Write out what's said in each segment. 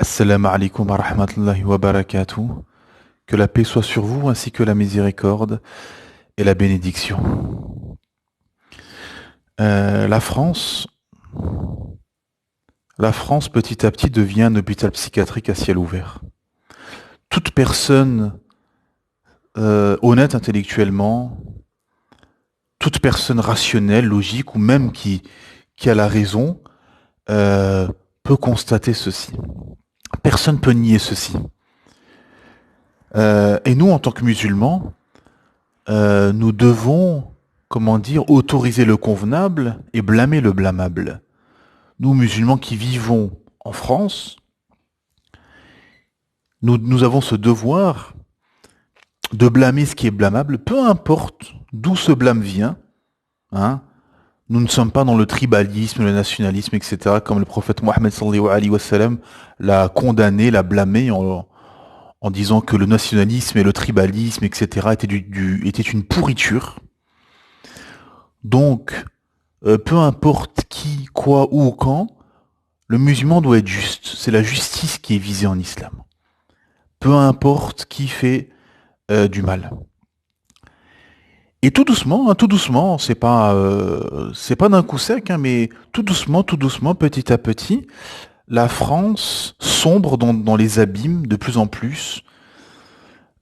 Assalamu alaikum wa rahmatullahi wa barakatuh. Que la paix soit sur vous ainsi que la miséricorde et la bénédiction. Euh, la France, la France petit à petit devient un hôpital psychiatrique à ciel ouvert. Toute personne honnête intellectuellement, toute personne rationnelle, logique ou même qui a la raison euh, peut constater ceci. Personne peut nier ceci. Et nous, en tant que musulmans, nous devons, comment dire, autoriser le convenable et blâmer le blâmable. Nous, musulmans qui vivons en France, nous avons ce devoir de blâmer ce qui est blâmable, peu importe d'où ce blâme vient. Hein. Nous ne sommes pas dans le tribalisme, le nationalisme, etc., comme le prophète Mohammed sallallahu alayhi wa sallam l'a condamné, l'a blâmé en disant que le nationalisme et le tribalisme, etc., étaient une pourriture. Donc, peu importe qui, quoi, où, quand, le musulman doit être juste. C'est la justice qui est visée en islam. Peu importe qui fait du mal. Et tout doucement, c'est pas d'un coup sec, hein, mais tout doucement, petit à petit, la France sombre dans les abîmes de plus en plus,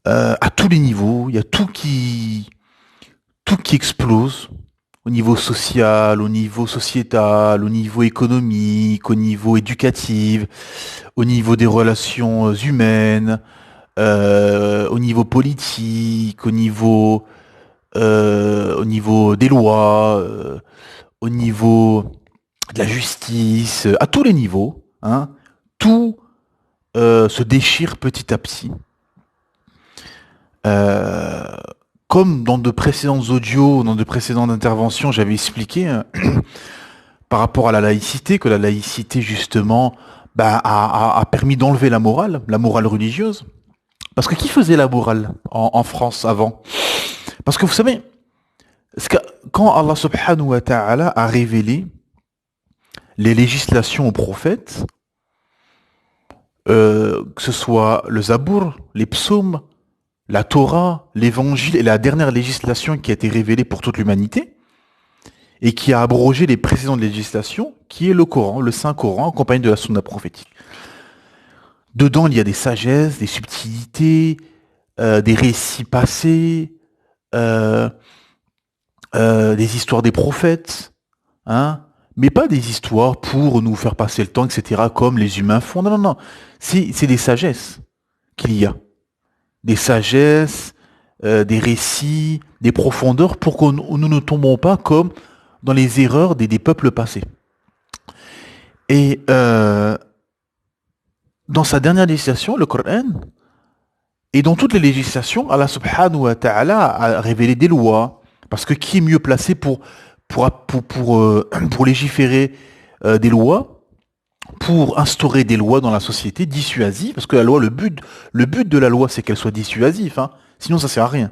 à tous les niveaux. Il y a tout qui explose au niveau social, au niveau sociétal, au niveau économique, au niveau éducatif, au niveau des relations humaines, au niveau politique, au niveau des lois, au niveau de la justice, à tous les niveaux, hein, tout se déchire petit à petit. Euh, Comme dans de précédents audios, dans de précédentes interventions, j'avais expliqué par rapport à la laïcité, que la laïcité justement a permis d'enlever la morale religieuse. Parce que qui faisait la morale en France avant? Parce que vous savez, quand Allah subhanahu wa ta'ala a révélé les législations aux prophètes, que ce soit le Zabour, les psaumes, la Torah, l'évangile et la dernière législation qui a été révélée pour toute l'humanité, et qui a abrogé les précédentes législations, qui est le Coran, le Saint-Coran, accompagné de la Sunna prophétique. Dedans, il y a des sagesses, des subtilités, des récits passés, euh, des histoires des prophètes, hein, mais pas des histoires pour nous faire passer le temps, etc., comme les humains font. Non, non, non. C'est des sagesses qu'il y a. Des sagesses, des récits, des profondeurs pour que nous ne tombons pas comme dans les erreurs des peuples passés. Et dans sa dernière législation, le Coran, et dans toutes les législations, Allah subhanahu wa ta'ala a révélé des lois. Parce que qui est mieux placé pour légiférer des lois, pour instaurer des lois dans la société dissuasives, parce que la loi, le but de la loi, c'est qu'elle soit dissuasive, hein. Sinon ça sert à rien.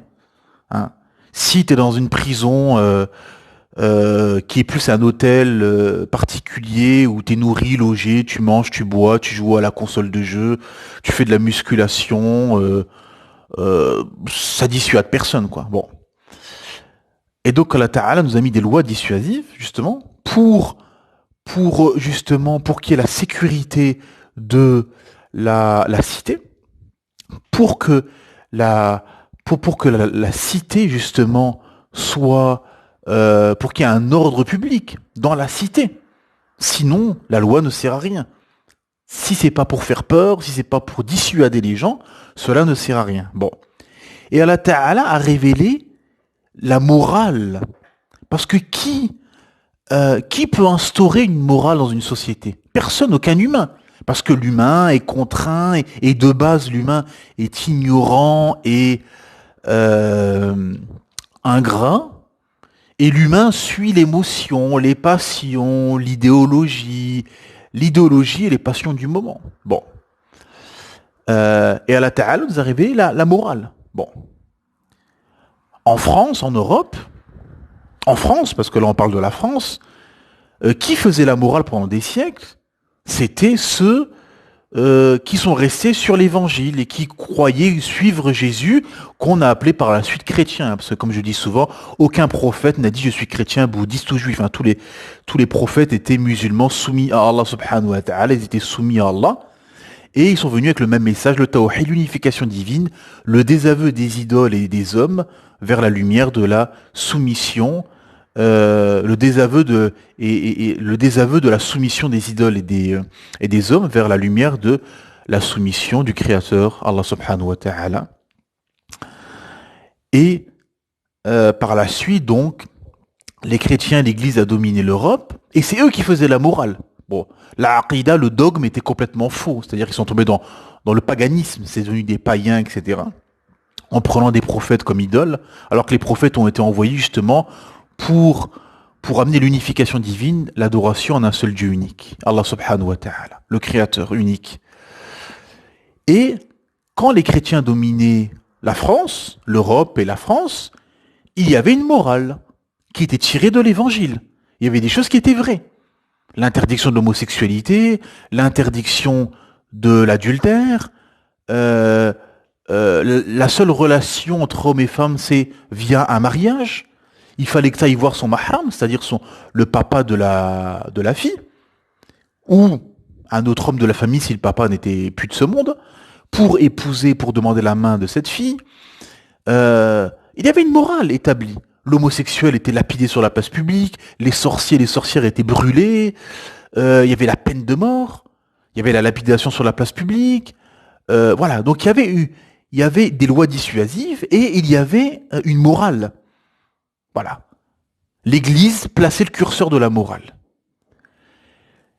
Hein. Si tu es dans une prison qui est plus un hôtel particulier où tu es nourri, logé, tu manges, tu bois, tu joues à la console de jeu, tu fais de la musculation, ça dissuade personne, quoi. Bon. Et donc Allah Ta'ala nous a mis des lois dissuasives, justement, justement, pour qu'il y ait la sécurité de la cité, pour que la, pour que la cité, justement, soit, pour qu'il y ait un ordre public dans la cité. Sinon, la loi ne sert à rien. Si c'est pas pour faire peur, si c'est pas pour dissuader les gens, cela ne sert à rien. Bon. Et Allah Ta'ala a révélé la morale. Parce que qui peut instaurer une morale dans une société? Personne, aucun humain. Parce que l'humain est contraint, et de base l'humain est ignorant et ingrat, et l'humain suit l'émotion, les passions, l'idéologie et les passions du moment. Bon. Et Allah Ta'ala nous a révélé la morale. Bon. En France, en Europe, en France, parce que là on parle de la France, qui faisait la morale pendant des siècles? C'était ceux qui sont restés sur l'évangile et qui croyaient suivre Jésus, qu'on a appelé par la suite chrétien. Parce que comme je dis souvent, aucun prophète n'a dit je suis chrétien, bouddhiste ou juif. Hein, tous les prophètes étaient musulmans soumis à Allah subhanahu wa ta'ala, ils étaient soumis à Allah. Et ils sont venus avec le même message, le tawhid, l'unification divine, le désaveu des idoles et des hommes vers la lumière de la soumission, le désaveu et le désaveu de la soumission des idoles et des hommes vers la lumière de la soumission du Créateur, Allah subhanahu wa ta'ala. Et par la suite, donc, les chrétiens, l'Église a dominé l'Europe, et c'est eux qui faisaient la morale. Bon, la aqidah, le dogme était complètement faux, c'est-à-dire qu'ils sont tombés dans le paganisme, c'est devenu des païens, etc., en prenant des prophètes comme idoles, alors que les prophètes ont été envoyés justement pour, pour amener l'unification divine, l'adoration en un seul Dieu unique, Allah subhanahu wa ta'ala, le Créateur unique. Et quand les chrétiens dominaient la France, l'Europe et la France, il y avait une morale qui était tirée de l'évangile. Il y avait des choses qui étaient vraies. L'interdiction de l'homosexualité, l'interdiction de l'adultère, la seule relation entre hommes et femmes, c'est via un mariage. Il fallait que tu ailles voir son mahram, c'est-à-dire le papa de la fille, ou un autre homme de la famille si le papa n'était plus de ce monde, pour épouser, pour demander la main de cette fille. Il y avait une morale établie. L'homosexuel était lapidé sur la place publique, les sorciers et les sorcières étaient brûlés, il y avait la peine de mort, il y avait la lapidation sur la place publique. Voilà, donc il y avait des lois dissuasives et il y avait une morale. Voilà. L'Église plaçait le curseur de la morale.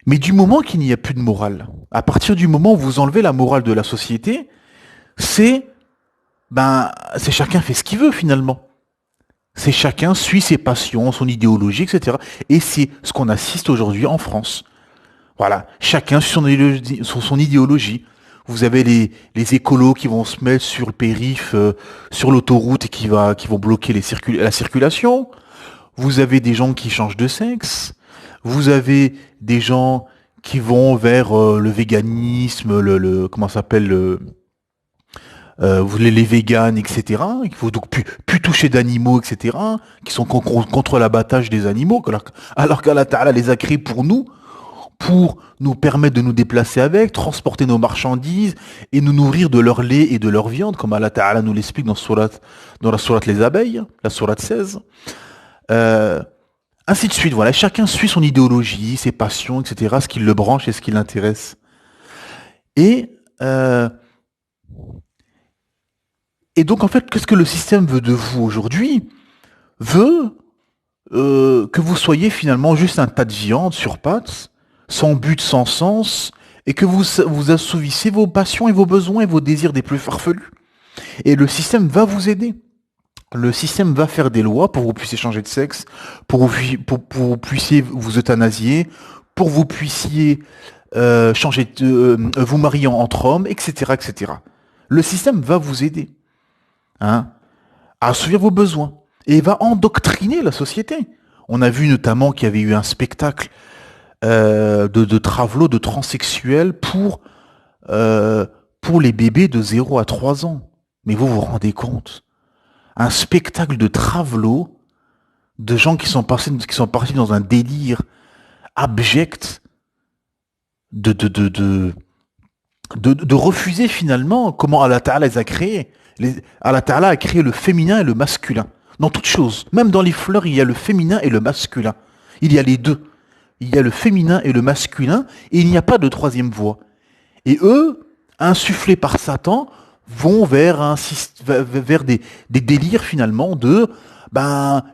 Mais du moment qu'il n'y a plus de morale, à partir du moment où vous enlevez la morale de la société, c'est chacun fait ce qu'il veut finalement. C'est chacun suit ses passions, son idéologie, etc. Et c'est ce qu'on assiste aujourd'hui en France. Voilà, chacun suit son idéologie. Vous avez les écolos qui vont se mettre sur le périph', sur l'autoroute et qui vont bloquer la circulation. Vous avez des gens qui changent de sexe. Vous avez des gens qui vont vers le véganisme, comment ça s'appelle, les véganes, etc. Il faut donc plus toucher d'animaux, etc. Qui sont contre l'abattage des animaux, alors qu'Allah Ta'ala les a créés pour nous permettre de nous déplacer avec, transporter nos marchandises et nous nourrir de leur lait et de leur viande, comme Allah Ta'ala nous l'explique dans la sourate Les Abeilles, la sourate 16. Ainsi de suite, voilà. Chacun suit son idéologie, ses passions, etc., ce qui le branche et ce qui l'intéresse. Et donc, en fait, qu'est-ce que le système veut de vous aujourd'hui? Veut que vous soyez finalement juste un tas de viande sur pattes, sans but, sans sens, et que vous assouvissez vos passions et vos besoins et vos désirs des plus farfelus. Et le système va vous aider. Le système va faire des lois pour que vous puissiez changer de sexe, pour que vous puissiez vous euthanasier, pour que vous puissiez vous marier entre hommes, etc., etc. Le système va vous aider, hein, à assouvir vos besoins et va endoctriner la société. On a vu notamment qu'il y avait eu un spectacle de travelots, de transsexuels pour les bébés de 0 à 3 ans. Mais vous vous rendez compte? Un spectacle de travelots, de gens qui sont partis dans un délire abject de refuser finalement comment Allah Ta'ala les a créés. Allah Ta'ala a créé le féminin et le masculin. Dans toutes choses, même dans les fleurs, il y a le féminin et le masculin. Il y a les deux. Il y a le féminin et le masculin, et il n'y a pas de troisième voie. Et eux, insufflés par Satan, vont vers des délires finalement de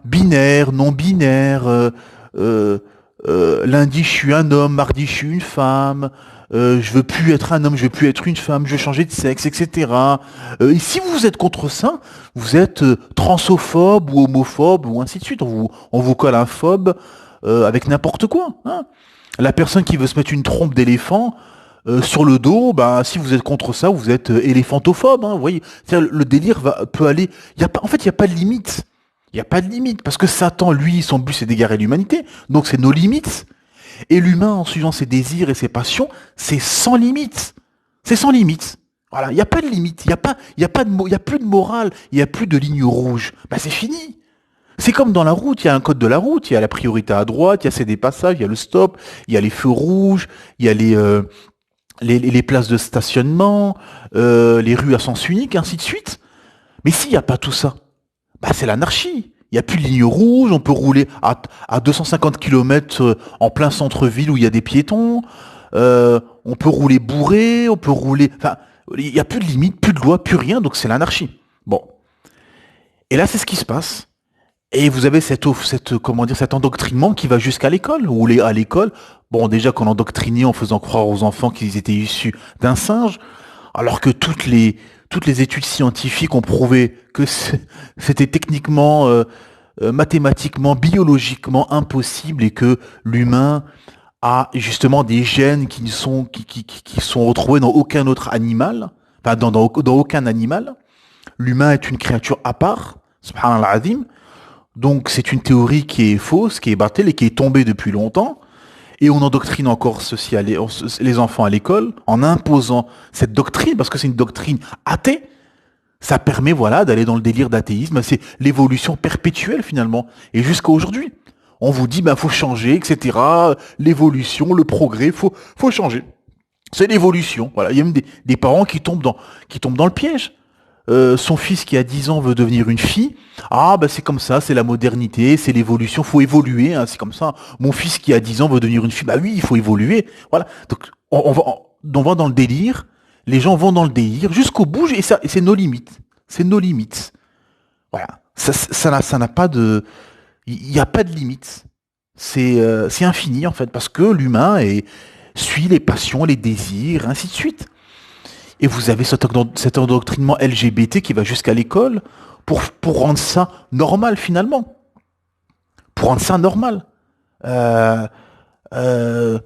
binaire, non binaire. Lundi je suis un homme, mardi je suis une femme. Je veux plus être un homme, je veux plus être une femme, je veux changer de sexe, etc. Et si vous êtes contre ça, vous êtes transophobe ou homophobe ou ainsi de suite. On vous colle un phobe avec n'importe quoi. Hein. La personne qui veut se mettre une trompe d'éléphant sur le dos, si vous êtes contre ça, vous êtes éléphantophobe. Hein, vous voyez, le délire peut aller. En fait, il n'y a pas de limite. Il n'y a pas de limite parce que Satan, lui, son but c'est d'égarer l'humanité. Donc c'est nos limites. Et l'humain, en suivant ses désirs et ses passions, c'est sans limite. C'est sans limite. Voilà, il n'y a pas de limite, il y a plus de morale, il n'y a plus de ligne rouge. Bah c'est fini. C'est comme dans la route, il y a un code de la route, il y a la priorité à droite, il y a des passages, il y a le stop, il y a les feux rouges, il y a les places de stationnement, les rues à sens unique, ainsi de suite. Mais s'il n'y a pas tout ça, bah c'est l'anarchie. Il n'y a plus de ligne rouge, on peut rouler à 250 km en plein centre-ville où il y a des piétons, on peut rouler bourré, on peut rouler... Enfin, il n'y a plus de limite, plus de loi, plus rien, donc c'est l'anarchie. Bon. Et là, c'est ce qui se passe. Et vous avez comment dire, cet endoctrinement qui va jusqu'à l'école, où à l'école, bon, déjà qu'on endoctrinait en faisant croire aux enfants qu'ils étaient issus d'un singe, alors que toutes les études scientifiques ont prouvé que c'était techniquement, mathématiquement, biologiquement impossible et que l'humain a justement des gènes qui sont retrouvés dans aucun autre animal, enfin dans aucun animal. L'humain est une créature à part, subhanallah azim. Donc c'est une théorie qui est fausse, qui est battelle et qui est tombée depuis longtemps. Et on endoctrine encore les enfants à l'école en imposant cette doctrine, parce que c'est une doctrine athée. Ça permet, voilà, d'aller dans le délire d'athéisme. C'est l'évolution perpétuelle, finalement. Et jusqu'à aujourd'hui. On vous dit, ben, faut changer, etc. L'évolution, le progrès, faut changer. C'est l'évolution. Voilà. Il y a même des parents qui tombent dans le piège. Son fils qui a 10 ans veut devenir une fille. Ah, ben c'est comme ça, c'est la modernité, c'est l'évolution, faut évoluer, hein, c'est comme ça. Mon fils qui a 10 ans veut devenir une fille. Bah oui, il faut évoluer. Voilà. Donc, on va dans le délire. Les gens vont dans le délire jusqu'au bout, et c'est nos limites. C'est nos limites. Voilà. Ça n'a pas de, il n'y a pas de limite. C'est infini, en fait, parce que suit les passions, les désirs, ainsi de suite. Et vous avez cet endoctrinement LGBT qui va jusqu'à l'école pour rendre ça normal, finalement. Pour rendre ça normal. Euh, euh,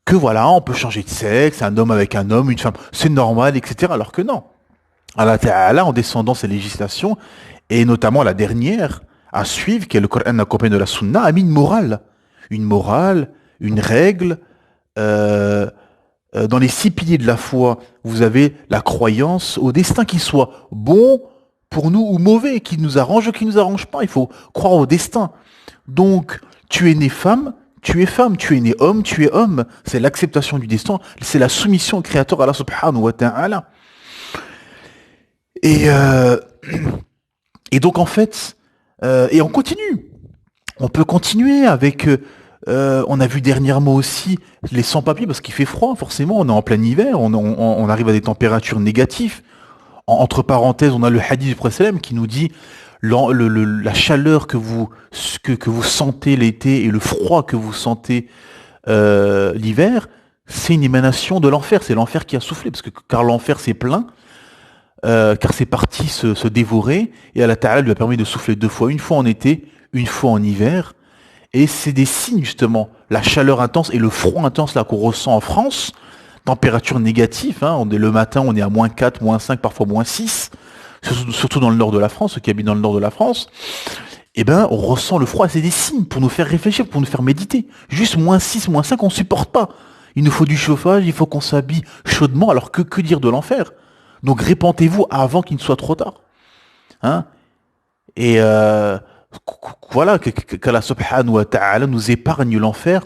que voilà, on peut changer de sexe, un homme avec un homme, une femme, c'est normal, etc. Alors que non. Allah Ta'ala, en descendant ces législations, et notamment la dernière à suivre, qui est le Coran accompagné de la Sunna, a mis une morale. Une morale, une règle. Dans les 6 piliers de la foi, vous avez la croyance au destin, qui soit bon pour nous ou mauvais, qui nous arrange ou qui nous arrange pas. Il faut croire au destin. Donc, tu es né femme, tu es femme, tu es né homme, tu es homme. C'est l'acceptation du destin, c'est la soumission au Créateur Allah subhanahu wa ta'ala. Et, et donc en fait, et on continue. On peut continuer avec... on a vu dernièrement aussi les sans-papiers, parce qu'il fait froid, forcément, on est en plein hiver, on arrive à des températures négatives. Entre parenthèses, on a le hadith du Prophète qui nous dit la chaleur que vous sentez l'été et le froid que vous sentez l'hiver, c'est une émanation de l'enfer. C'est l'enfer qui a soufflé, car l'enfer c'est plein, car c'est parti se dévorer, et Allah Ta'ala lui a permis de souffler 2 fois, une fois en été, une fois en hiver. Et c'est des signes, justement, la chaleur intense et le froid intense là qu'on ressent en France, température négative, hein, le matin on est à -4, -5, parfois -6, surtout dans le nord de la France, ceux qui habitent dans le nord de la France, et ben on ressent le froid, c'est des signes pour nous faire réfléchir, pour nous faire méditer. Juste -6, -5, on supporte pas. Il nous faut du chauffage, il faut qu'on s'habille chaudement, alors que dire de l'enfer? Donc répentez-vous avant qu'il ne soit trop tard. Hein? Et voilà, qu'Allah subhanahu wa ta'ala nous épargne l'enfer,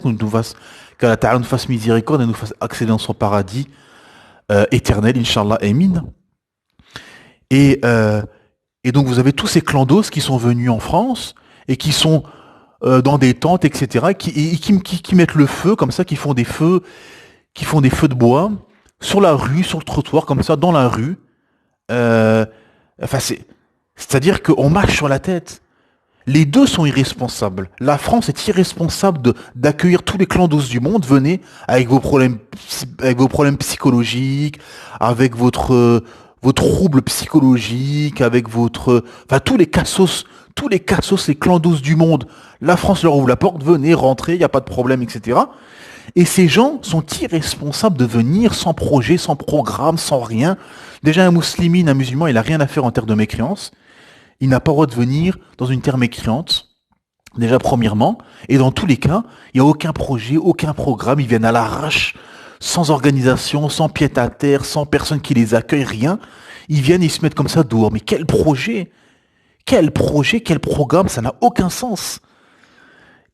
qu'Allah ta'ala nous fasse miséricorde et nous fasse accéder dans son paradis éternel, Inch'Allah, Amin. Et, et donc vous avez tous ces clandos qui sont venus en France et qui sont dans des tentes, etc., qui mettent le feu comme ça, qui font des feux de bois sur la rue, sur le trottoir, comme ça, dans la rue. Enfin, c'est-à-dire qu'on marche sur la tête. Les deux sont irresponsables. La France est irresponsable d'accueillir tous les clandos du monde. Venez avec vos problèmes psychologiques, avec vos troubles psychologiques, avec enfin tous les cassos, les clandos du monde. La France leur ouvre la porte, venez, rentrez, il n'y a pas de problème, etc. Et ces gens sont irresponsables de venir sans projet, sans programme, sans rien. Déjà un musulman, il n'a rien à faire en termes de mécréance. Il n'a pas le droit de venir dans une terre mécréante, déjà premièrement, et dans tous les cas, il n'y a aucun projet, aucun programme, ils viennent à l'arrache, sans organisation, sans pied-à-terre, sans personne qui les accueille, rien. Ils viennent et ils se mettent comme ça dehors. Mais quel projet! Quel projet, quel programme, ça n'a aucun sens.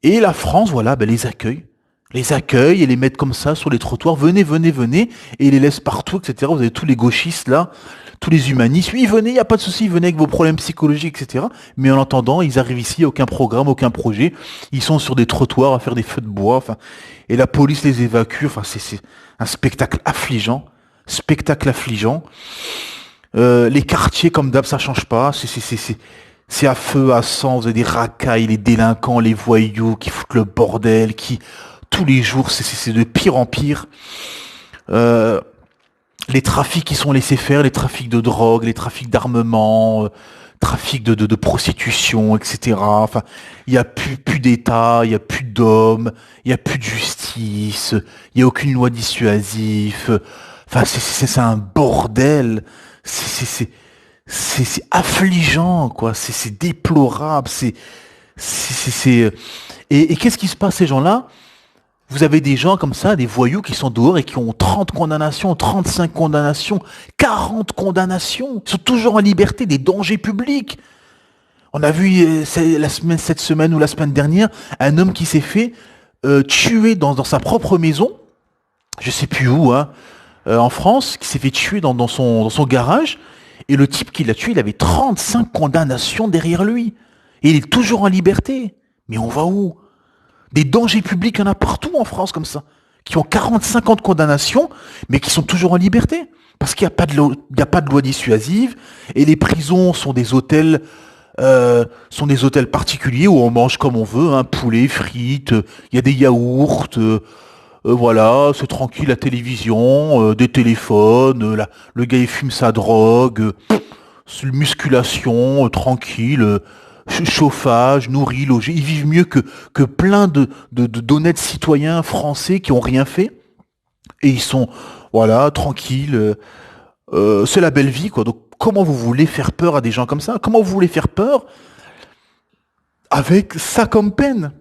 Et la France, voilà, ben, les accueille et les met comme ça sur les trottoirs. Venez, venez, venez, et ils les laissent partout, etc. Vous avez tous les gauchistes là, tous les humanistes. Oui, venez, il n'y a pas de souci, venez avec vos problèmes psychologiques, etc. Mais en attendant, ils arrivent ici, aucun programme, aucun projet. Ils sont sur des trottoirs à faire des feux de bois. Enfin, et la police les évacue. Enfin, c'est un spectacle affligeant, spectacle affligeant. Les quartiers, comme d'hab, ça change pas. C'est à feu, à sang. Vous avez des racailles, les délinquants, les voyous qui foutent le bordel, qui tous les jours, c'est de pire en pire. Euh, les trafics qui sont laissés faire, les trafics de drogue, les trafics d'armement, trafic de prostitution, etc. Enfin, il y a plus d'État, il y a plus d'hommes, il y a plus de justice, il y a aucune loi dissuasive. Enfin, c'est un bordel. C'est affligeant, quoi. C'est déplorable. Et qu'est-ce qui se passe, ces gens-là? Vous avez des gens comme ça, des voyous qui sont dehors et qui ont 30 condamnations, 35 condamnations, 40 condamnations. Ils sont toujours en liberté, des dangers publics. On a vu cette semaine ou la semaine dernière, un homme qui s'est fait tuer dans sa propre maison, je sais plus où, hein, en France, qui s'est fait tuer dans son garage. Et le type qui l'a tué, il avait 35 condamnations derrière lui. Et il est toujours en liberté. Mais on va où? Des dangers publics, il y en a partout en France comme ça. Qui ont 40, 50 condamnations, mais qui sont toujours en liberté. Parce qu'il n'y a pas de loi dissuasive. Et les prisons sont des hôtels particuliers où on mange comme on veut, hein, poulet, frites, il y a des yaourts, voilà, c'est tranquille, la télévision, des téléphones, le gars il fume sa drogue, musculation, tranquille, chauffage, nourri, logé. Ils vivent mieux que plein d'honnêtes citoyens français qui ont rien fait. Et ils sont, voilà, tranquilles. C'est la belle vie, quoi. Donc, comment vous voulez faire peur à des gens comme ça? Comment vous voulez faire peur avec ça comme peine?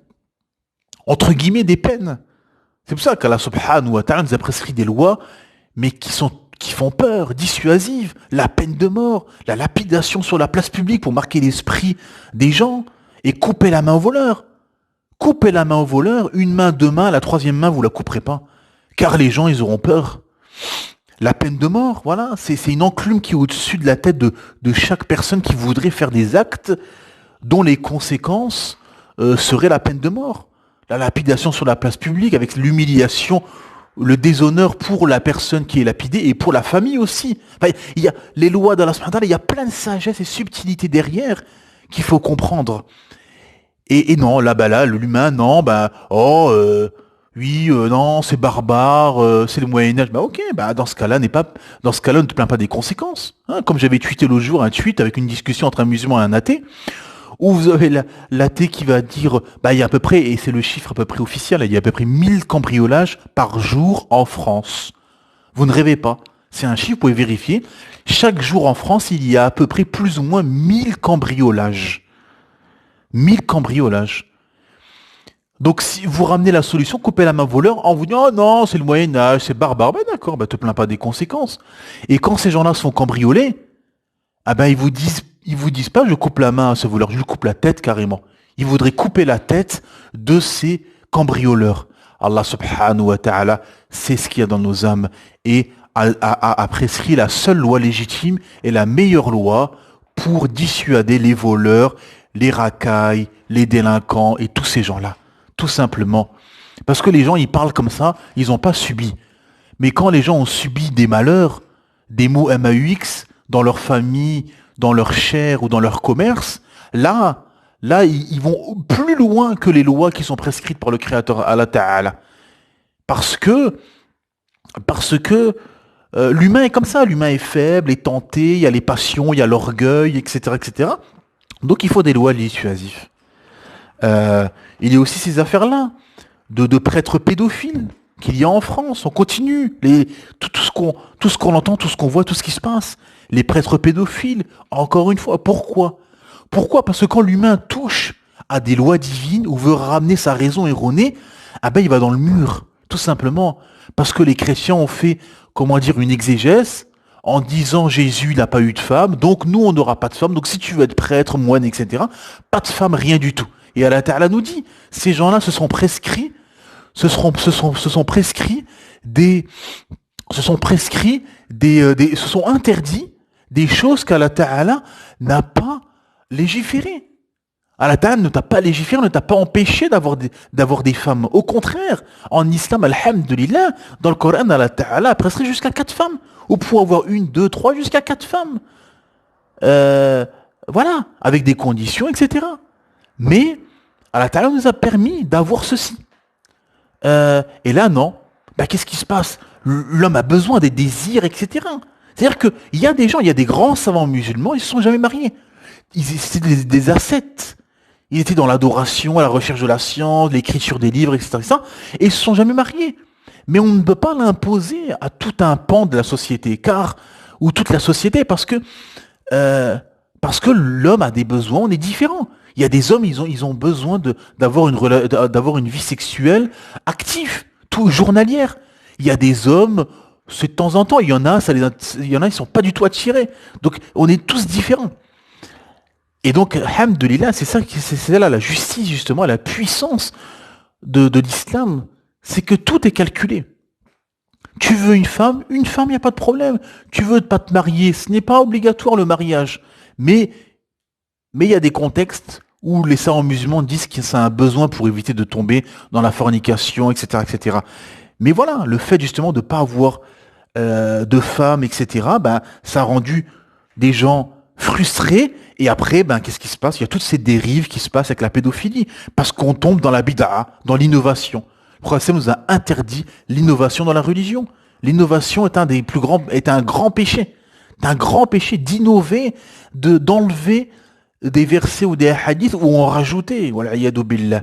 Entre guillemets, des peines. C'est pour ça qu'Allah subhanahu wa ta'ala nous a prescrit des lois, mais qui font peur, dissuasives. La peine de mort, la lapidation sur la place publique pour marquer l'esprit des gens et couper la main au voleur. Coupez la main au voleur, une main, deux mains, la troisième main, vous la couperez pas. Car les gens, ils auront peur. La peine de mort, voilà, c'est une enclume qui est au-dessus de la tête de chaque personne qui voudrait faire des actes dont les conséquences seraient la peine de mort. La lapidation sur la place publique avec l'humiliation, le déshonneur pour la personne qui est lapidée et pour la famille aussi. Enfin, il y a les lois d'Allah subhanahu wa ta'ala, il y a plein de sagesse et subtilité derrière qu'il faut comprendre. Et non, là, l'humain, non, oui, non, c'est barbare, c'est le Moyen-Âge. Bah ok, bah dans ce cas-là, ne te plains pas des conséquences. Hein, comme j'avais tweeté l'autre jour un tweet avec une discussion entre un musulman et un athée, où vous avez l'athée qui va dire, bah il y a à peu près, et c'est le chiffre à peu près officiel, il y a à peu près 1000 cambriolages par jour en France. Vous ne rêvez pas. C'est un chiffre, vous pouvez vérifier. Chaque jour en France, il y a à peu près plus ou moins 1000 cambriolages. 1000 cambriolages. Donc si vous ramenez la solution, coupez la main au voleur en vous disant oh non, c'est le Moyen-Âge, c'est barbare. Ben d'accord, te plains pas des conséquences. Et quand ces gens-là se font cambrioler, ah ben ils vous disent pas je coupe la main à ce voleur, je lui coupe la tête carrément. Ils voudraient couper la tête de ces cambrioleurs. Allah subhanahu wa ta'ala sait ce qu'il y a dans nos âmes et a prescrit la seule loi légitime et la meilleure loi pour dissuader les voleurs, les racailles, les délinquants et tous ces gens-là. Tout simplement. Parce que les gens, ils parlent comme ça, ils n'ont pas subi. Mais quand les gens ont subi des malheurs, des maux MAUX, dans leur famille, dans leur chair ou dans leur commerce, là, ils vont plus loin que les lois qui sont prescrites par le Créateur Allah Ta'ala. Parce que l'humain est comme ça, l'humain est faible, est tenté, il y a les passions, il y a l'orgueil, etc., etc. Donc il faut des lois dissuasives. Il y a aussi ces affaires-là de prêtres pédophiles qu'il y a en France. On continue tout ce qu'on entend, tout ce qu'on voit, tout ce qui se passe. Les prêtres pédophiles, encore une fois, pourquoi? Pourquoi? Parce que quand l'humain touche à des lois divines ou veut ramener sa raison erronée, ah ben il va dans le mur, tout simplement. parce que les chrétiens ont fait, comment dire, une exégèse en disant Jésus n'a pas eu de femme, donc nous on n'aura pas de femme, donc si tu veux être prêtre, moine, etc., pas de femme, rien du tout. Et Allah Ta'ala nous dit, ces gens-là se sont prescrits, se sont prescrits des, se sont interdits des choses qu'Allah Ta'ala n'a pas légiférées. Allah Ta'ala ne t'a pas légiféré, ne t'a pas empêché d'avoir des femmes. Au contraire, en islam, alhamdulillah, dans le Coran, Allah Ta'ala a prescrit jusqu'à 4 femmes. Ou pour avoir une, deux, trois, jusqu'à 4 femmes. Voilà, avec des conditions, etc. Mais Allah Ta'ala nous a permis d'avoir ceci. Et là, non. Bah, qu'est-ce qui se passe? L'homme a besoin des désirs, etc. C'est-à-dire qu'il y a des gens, il y a des grands savants musulmans, ils ne se sont jamais mariés. C'était des ascètes. Ils étaient dans l'adoration, à la recherche de la science, l'écriture des livres, etc. Et ils ne se sont jamais mariés. Mais on ne peut pas l'imposer à tout un pan de la société, ou toute la société, parce que l'homme a des besoins, on est différents. Il y a des hommes, ils ont besoin d'avoir une vie sexuelle active, tout journalière. Il y a des hommes, c'est de temps en temps, il y en a, ils sont pas du tout attirés. Donc on est tous différents. Et donc, alhamdoulilah, c'est là la justice, justement, la puissance de l'islam. C'est que tout est calculé. Tu veux une femme, il n'y a pas de problème. Tu veux pas te marier, ce n'est pas obligatoire le mariage. Mais il y a des contextes où les savants musulmans disent que c'est un besoin pour éviter de tomber dans la fornication, etc., etc. Mais voilà, le fait justement de ne pas avoir de femmes, etc., ben, ça a rendu des gens frustrés. Et après, ben, qu'est-ce qui se passe? Il y a toutes ces dérives qui se passent avec la pédophilie. Parce qu'on tombe dans la bid'a, dans l'innovation. Le prophète nous a interdit l'innovation dans la religion. L'innovation est un grand péché. C'est un grand péché d'innover, d'enlever des versets ou des hadiths ou en rajouter. Voilà, yadu billah.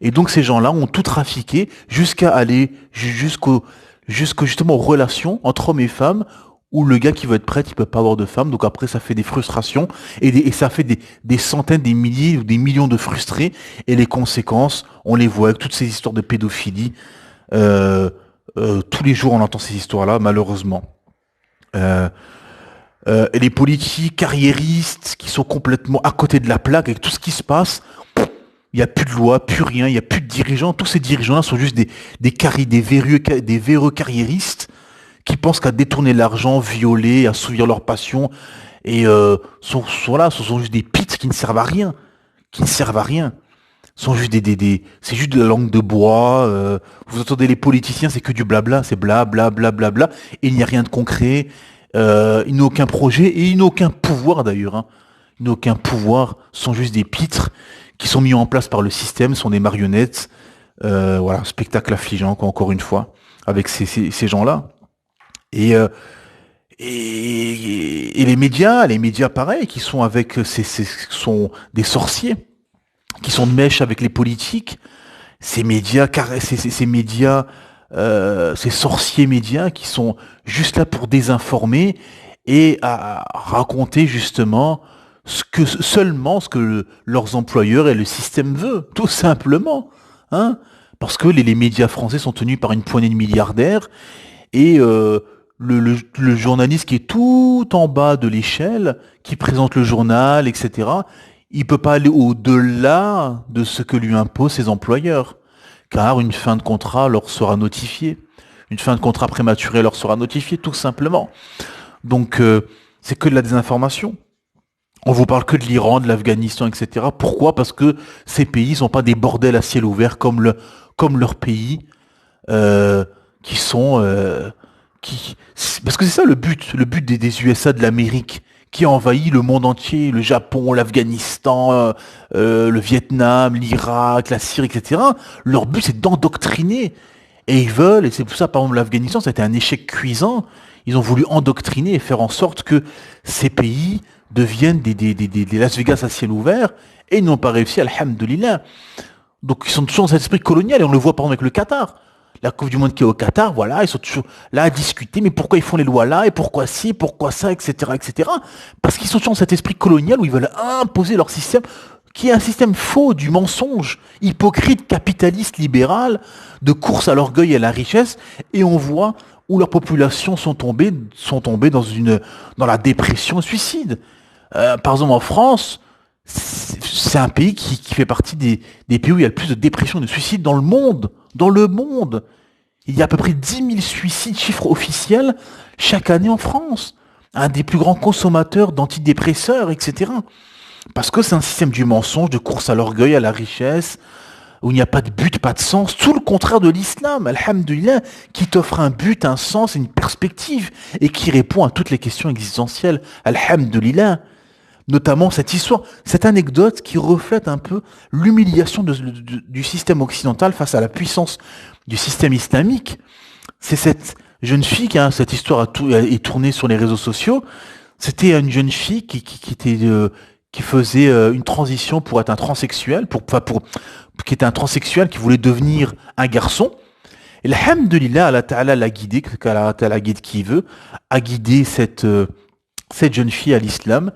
Et donc ces gens-là ont tout trafiqué jusqu'à aller jusqu'aux justement relations entre hommes et femmes où le gars qui veut être prêtre, il peut pas avoir de femme. Donc après, ça fait des frustrations et ça fait des centaines, des milliers ou des millions de frustrés. Et les conséquences, on les voit avec toutes ces histoires de pédophilie. Tous les jours, on entend ces histoires-là, malheureusement. Et les politiques carriéristes qui sont complètement à côté de la plaque avec tout ce qui se passe. Il n'y a plus de loi, plus rien, il n'y a plus de dirigeants. Tous ces dirigeants-là sont juste des véreux carriéristes qui pensent qu'à détourner l'argent, violer, assouvir leur passion. Et ce sont juste des pits qui ne servent à rien. Qui ne servent à rien. Sont juste c'est juste de la langue de bois. Vous entendez les politiciens, c'est que du blabla, c'est bla bla bla bla bla. Et il n'y a rien de concret. Ils n'ont aucun projet et ils n'ont aucun pouvoir d'ailleurs. Hein. Ils n'ont aucun pouvoir. Ce sont juste des pitres qui sont mis en place par le système, sont des marionnettes. Voilà, spectacle affligeant, quoi, encore une fois, avec ces gens-là. Et les médias pareil, qui sont avec sont des sorciers, qui sont de mèche avec les politiques. Ces sorciers médias qui sont juste là pour désinformer et à raconter justement seulement ce que leurs employeurs et le système veut, tout simplement, hein, parce que les médias français sont tenus par une poignée de milliardaires et le journaliste qui est tout en bas de l'échelle, qui présente le journal, etc., il peut pas aller au-delà de ce que lui imposent ses employeurs, car une fin de contrat leur sera notifiée, une fin de contrat prématurée leur sera notifiée, tout simplement. Donc c'est que de la désinformation. On vous parle que de l'Iran, de l'Afghanistan, etc. Pourquoi? Parce que ces pays sont pas des bordels à ciel ouvert comme leurs pays, qui sont parce que c'est ça le but des USA, de l'Amérique, qui a envahi le monde entier, le Japon, l'Afghanistan, le Vietnam, l'Irak, la Syrie, etc. Leur but c'est d'endoctriner. Et ils veulent, et c'est pour ça par exemple l'Afghanistan, ça a été un échec cuisant. Ils ont voulu endoctriner et faire en sorte que ces pays deviennent des Las Vegas à ciel ouvert, et ils n'ont pas réussi, alhamdoulilah. Donc ils sont toujours dans cet esprit colonial, et on le voit par exemple avec le Qatar. La Coupe du Monde qui est au Qatar, voilà, ils sont toujours là à discuter, mais pourquoi ils font les lois là, et pourquoi ci, pourquoi ça, etc., etc. Parce qu'ils sont toujours dans cet esprit colonial où ils veulent imposer leur système qui est un système faux du mensonge, hypocrite, capitaliste, libéral, de course à l'orgueil et à la richesse, et on voit où leurs populations sont tombées dans la dépression, le suicide. Par exemple, en France, c'est un pays qui fait partie des pays où il y a le plus de dépression et de suicides dans le monde. Dans le monde. Il y a à peu près 10 000 suicides, chiffre officiel, chaque année en France. Un des plus grands consommateurs d'antidépresseurs, etc. Parce que c'est un système du mensonge, de course à l'orgueil, à la richesse, où il n'y a pas de but, pas de sens. Tout le contraire de l'islam, alhamdoulilah, qui t'offre un but, un sens et une perspective, et qui répond à toutes les questions existentielles, alhamdoulilah. Notamment cette histoire, cette anecdote qui reflète un peu l'humiliation du système occidental face à la puissance du système islamique. C'est cette jeune fille, cette histoire est tournée sur les réseaux sociaux. C'était une jeune fille qui faisait une transition pour être un transsexuel, qui était un transsexuel, qui voulait devenir un garçon. Et alhamdoulilah, Allah Ta'ala l'a guidé, qu'Allah Ta'ala guide qui veut, a guidé cette jeune fille à l'islam.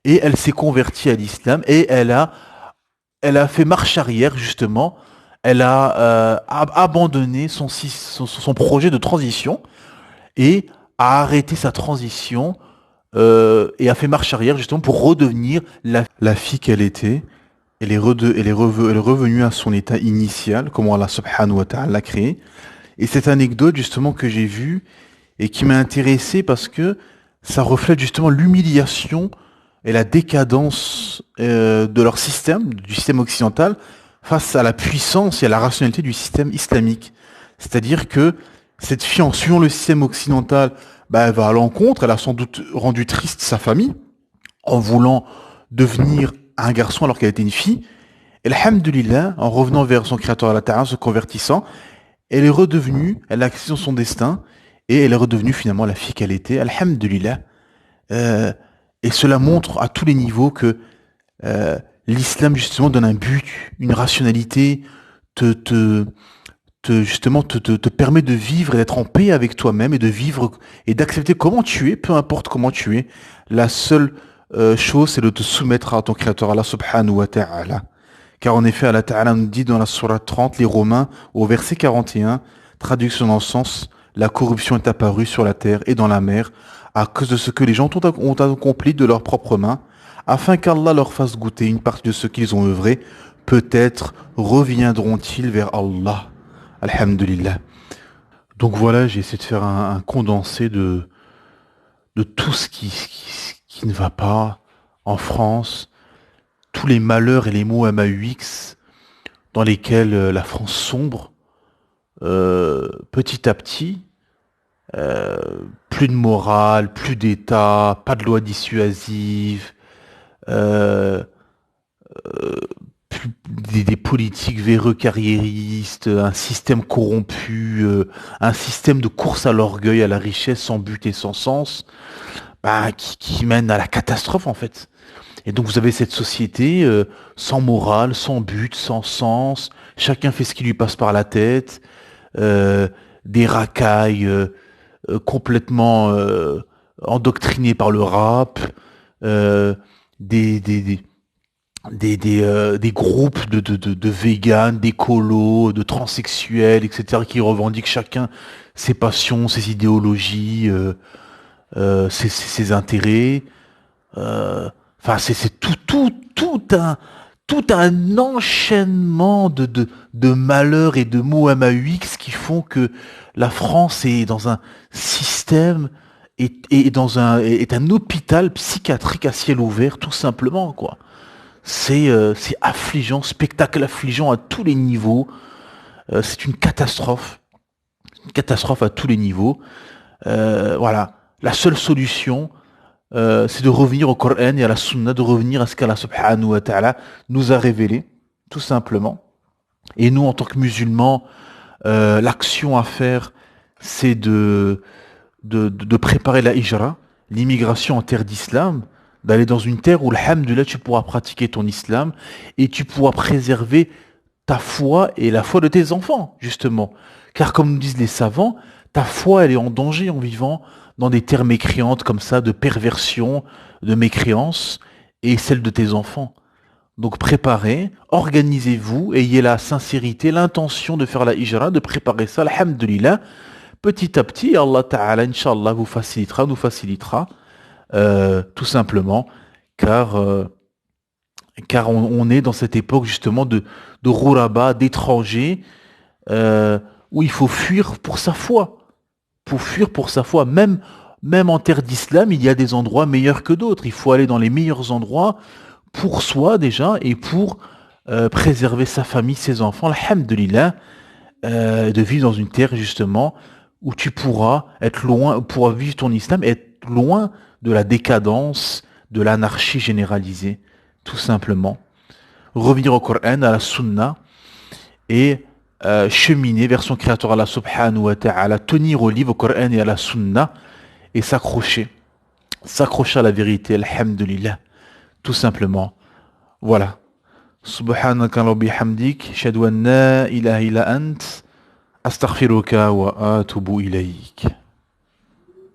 Et elle s'est convertie à l'islam et elle a fait marche arrière justement. Elle a abandonné son projet de transition et a arrêté sa transition et a fait marche arrière justement pour redevenir la fille qu'elle était. Elle est revenue à son état initial, comment Allah subhanahu wa ta'ala l'a créé. Et cette anecdote justement que j'ai vue et qui m'a intéressé parce que ça reflète justement l'humiliation et la décadence de leur système, du système occidental, face à la puissance et à la rationalité du système islamique. C'est-à-dire que cette fille, en suivant le système occidental, elle va à l'encontre, elle a sans doute rendu triste sa famille, en voulant devenir un garçon alors qu'elle était une fille. Et alhamdoulilah, en revenant vers son créateur Allah Ta'ala, se convertissant, elle est redevenue, elle a accepté son destin, et elle est redevenue finalement la fille qu'elle était. Alhamdoulilah. Et cela montre à tous les niveaux que l'islam justement donne un but, une rationalité, justement te permet de vivre et d'être en paix avec toi-même et de vivre et d'accepter comment tu es, peu importe comment tu es. La seule chose, c'est de te soumettre à ton Créateur Allah subhanahu wa ta'ala. Car en effet, Allah Ta'ala nous dit dans la sourate 30, les Romains, au verset 41, traduction dans le sens, la corruption est apparue sur la terre et dans la mer, à cause de ce que les gens ont accompli de leurs propres mains, afin qu'Allah leur fasse goûter une partie de ce qu'ils ont œuvré, peut-être reviendront-ils vers Allah. Alhamdulillah. Donc voilà, j'ai essayé de faire un condensé de tout ce qui ne va pas en France, tous les malheurs et les maux MAUX dans lesquels la France sombre petit à petit. Plus de morale, plus d'État, pas de loi dissuasive, euh, des politiques véreux carriéristes, un système corrompu, un système de course à l'orgueil, à la richesse sans but et sans sens, qui mène à la catastrophe en fait. Et donc vous avez cette société sans morale, sans but, sans sens, chacun fait ce qui lui passe par la tête, des racailles complètement endoctrinés par le rap, euh, des, des, des, des groupes de véganes, d'écolos, de transsexuels, etc., qui revendiquent chacun ses passions, ses idéologies, ses intérêts. Enfin, c'est tout un enchaînement de malheurs et de maux MAUX qui font que la France est dans un système est un hôpital psychiatrique à ciel ouvert, tout simplement, quoi. C'est affligeant, spectacle affligeant à tous les niveaux. C'est une catastrophe à tous les niveaux. Voilà, la seule solution, c'est de revenir au Coran et à la Sunna, de revenir à ce qu'Allah subhanahu wa ta'ala nous a révélé, tout simplement. Et nous, en tant que musulmans, l'action à faire, c'est de préparer la hijra, l'immigration en terre d'islam, d'aller dans une terre où, alhamdoulilah, tu pourras pratiquer ton islam et tu pourras préserver ta foi et la foi de tes enfants, justement. Car comme nous disent les savants, ta foi, elle est en danger en vivant dans des terres mécréantes comme ça, de perversion, de mécréance, et celle de tes enfants. Donc préparez, organisez-vous, ayez la sincérité, l'intention de faire la hijra, de préparer ça, alhamdulillah. Petit à petit, Allah Ta'ala, Inch'Allah, vous facilitera, nous facilitera, tout simplement, car, car on est dans cette époque justement de rouraba, d'étrangers, euh, où il faut fuir pour sa foi. Pour fuir pour sa foi. Même en terre d'islam, il y a des endroits meilleurs que d'autres. Il faut aller dans les meilleurs endroits pour soi déjà et pour préserver sa famille, ses enfants, alhamdulillah, de vivre dans une terre justement où tu pourras être loin, pourras vivre ton islam et être loin de la décadence, de l'anarchie généralisée, tout simplement. Revenir au Coran, à la Sunna et cheminer vers son Créateur Allah subhanahu wa ta'ala, tenir au livre, au Coran et à la Sunna et s'accrocher à la vérité, alhamdulillah, tout simplement. Voilà. Subhanaka wa bihamdik, shadu an la ilaha illa ant, astaghfiruka wa atubu ilayk.